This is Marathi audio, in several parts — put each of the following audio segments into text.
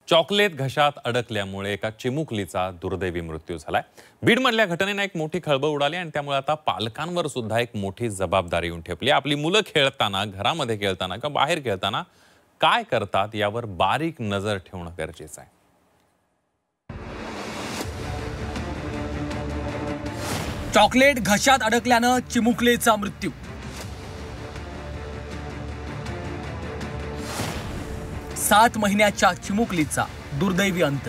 चॉकलेट घशात अडकल्यामुळे एका चिमुकलीचा दुर्दैवी मृत्यू झालाय। बीडमधल्या घटनेने एक मोठी खळबळ उडाली आणि त्यामुळे आता पालकांवर सुद्धा एक मोठी जबाबदारी येऊन ठेपली। आपली मुलं खेळताना, घरामध्ये खेळताना किंवा बाहेर खेळताना काय करतात यावर बारीक नजर ठेवणं गरजेचं आहे। चॉकलेट घशात अडकल्यानं चिमुकलीचा मृत्यू। सात महिन्याच्या चिमुकलीचा दुर्दैवी अंत।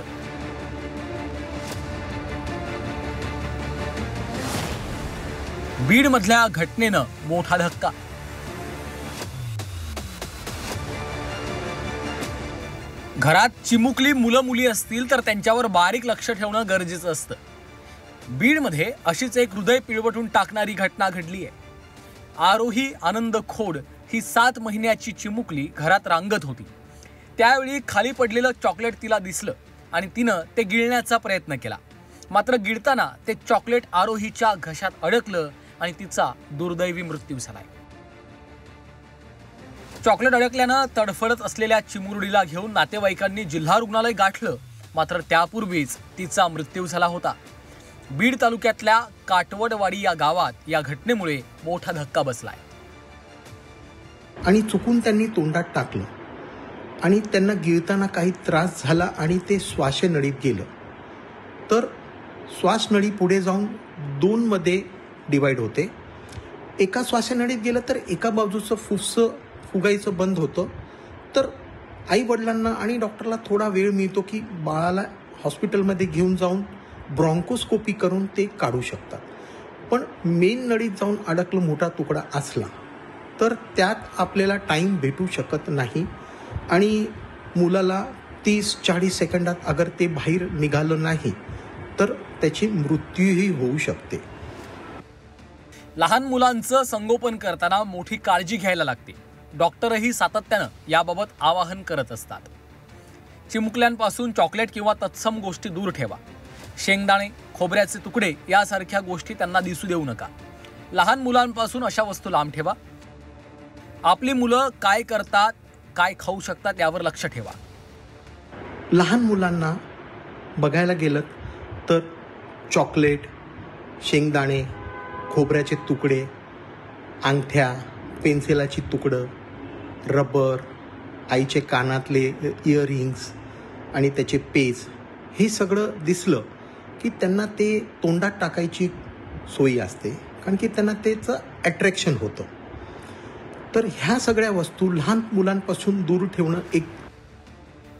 बीड मधल्या घटनेनं मोठा धक्का। घरात चिमुकली मुलं मुली असतील तर त्यांच्यावर बारीक लक्ष ठेवणं गरजेचं असतं। बीड मध्ये अशीच एक हृदय पिळवटून टाकणारी घटना घडली आहे। आरोही आनंद खोड ही 7 महिन्याची चिमुकली घरात रांगत होती। त्यावेळी खाली पडलेलं चॉकलेट तिला दिसलं आणि तिनं ते गिळण्याचा प्रयत्न केला, मात्र गिळताना ते चॉकलेट आरोहीच्या घशात अडकलं आणि तिचा दुर्दैवी मृत्यू झालाय। चॉकलेट अडकल्यानं तडफडत असलेल्या चिमुरडीला घेऊन नातेवाईकांनी जिल्हा रुग्णालय गाठलं, मात्र त्यापूर्वीच तिचा मृत्यू झाला होता। बीड तालुक्यातल्या काटवडवाडी या गावात या घटनेमुळे मोठा धक्का बसलाय। आणि चुकून त्यांनी तोंडात टाकलं आणि त्यांना गिळताना काही त्रास झाला आणि ते श्वासनळीत गेलं। तर श्वासनळी पुढे जाऊन 2 मध्ये डिवाइड होते। एका श्वासनळीत गेलं तर एका बाजूचं फुफ्सं फुगायचं बंद होतं। तर आई वडिलांना आणि डॉक्टरला थोडा वेळ मिळतो की बाळाला हॉस्पिटलमध्ये घेऊन जाऊन ब्रॉन्कोस्कोपी करून ते काढू शकतात। पण मेन नळीत जाऊन अडकलं मोठा तुकडा असला तर त्यात आपल्याला टाईम भेटू शकत नाही आणि मुलाला 30-40 सेकंदात अगर ते बाहेर निघालं नाही तर त्याची मृत्यूही होऊ शकते। लहान मुलांचं संगोपन करताना मोठी काळजी घ्यायला लागते। डॉक्टरही सातत्यानं याबाबत आवाहन करत असतात। चिमुकल्यांपासून चॉकलेट किंवा तत्सम गोष्टी दूर ठेवा। शेंगदाणे, खोबऱ्याचे तुकडे यासारख्या गोष्टी त्यांना दिसू देऊ नका। लहान मुलांपासून अशा वस्तू लांब ठेवा। आपली मुलं काय करतात, काय खाऊ शकतात यावर लक्ष ठेवा। लहान मुलांना बघायला गेलं तर चॉकलेट, शेंगदाणे, खोबऱ्याचे तुकडे, अंगठ्या, पेन्सिलाची तुकडं, रबर, आईचे कानातले इयरिंग्स आणि त्याचे पेज हे सगळं दिसलं की त्यांना ते तोंडात टाकायची सोयी असते, कारण की त्यांना त्याचं अट्रॅक्शन होतं। तर ह्या सगळ्या वस्तू लहान मुलांपासून दूर ठेवणं एक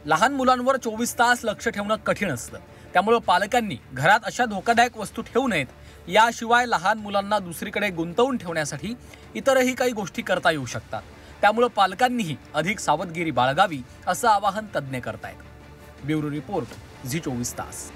लहान मुलांवर 24 तास लक्ष ठेवणं कठीण असतं। त्यामुळे पालकांनी घरात अशा धोकादायक वस्तू ठेवू नयेत। याशिवाय लहान मुलांना दुसरीकडे गुंतवून ठेवण्यासाठी इतरही काही गोष्टी करता येऊ शकतात। त्यामुळे पालकांनीही अधिक सावधगिरी बाळगावी असं आवाहन तज्ज्ञ करतायत। ब्युरो रिपोर्ट, झी 24 तास।